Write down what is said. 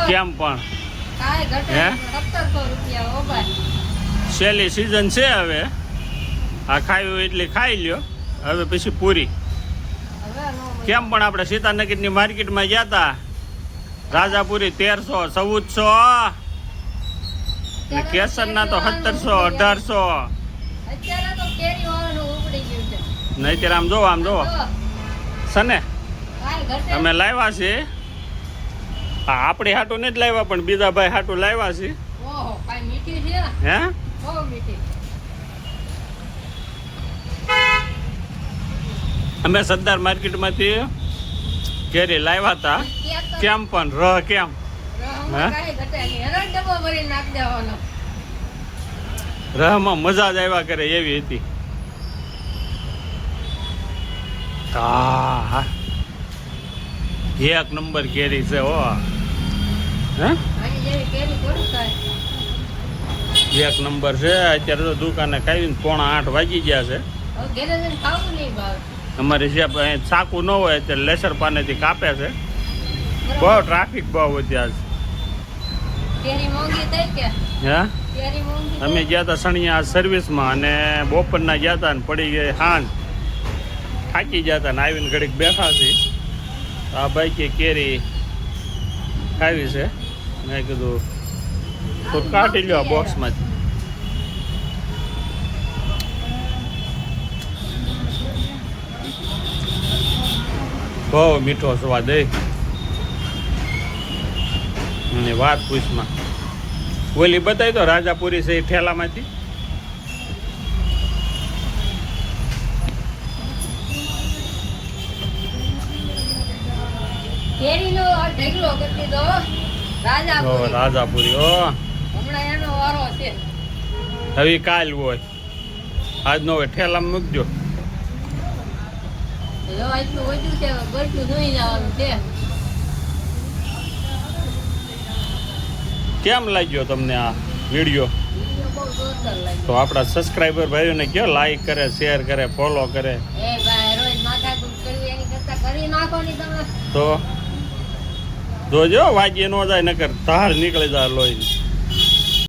કેમ પણ છેલ્લી સીઝન છે હવે. આ ખાયું એટલે ખાઈ લ્યો, હવે પછી પૂરી. કેમ પણ આપણે સીતાનગરની માર્કેટમાં ગયા હતા, રાજાપુરી 1300, 1400 ને કેસરના તો 1700, 1800. નહીં ત્યારે આમ જોવો સને અમે લાવ્યા છે. હા, આપણે હાટું નથી લાવ્યા, પણ બીજા ભાઈ હાટું લાવ્યા છે. હે અમે સરદાર માર્કેટમાંથી કેરી લાવ્યા હતા. કેમ પણ કેમ રહમાં મજા જ આવ્યા કરે એવી હતી. હા, એક નંબર કેરી છે. હો એક નંબર છે. અત્યારે તો દુકાને ખાઈને 7:45 વાગી ગયા છે. અમારે જ્યાં ચાકુ ન હોય અત્યારે લેસર પાનેથી કાપે છે. બહુ ટ્રાફિક બહુ વધ્યા છે. હે અમે ગયા હતા સણિયા સર્વિસમાં, અને બપોરના ગયા હતા ને પડી ગઈ હાંજ, થાકી ગયા હતા ને આવીને ઘડીક બેઠા છે. આ ભાઈ કે કેરી ખાવી છે. મેં કીધું તો કાઢી લ્યો બોક્સમાંથી. બહુ મીઠો સ્વાદ અને વાત પૂછમાં. ઓલી બતાવી તો રાજાપુરી છે એ ઠેલામાંથી. રાજાપુરી હવે કાલ હોય, આજ નો હોય. ઠેલામાં મૂકજો. કેમ લાગ્યો તમને આ વિડીયો? તો આપણા સબસ્ક્રાઈબર ભાઈઓને કયો લાઈક કરે, શેર કરે, ફોલો કરે. તો જોજો વાગ્યે ન જાય, નકર ધાર નીકળી જાય લોહી.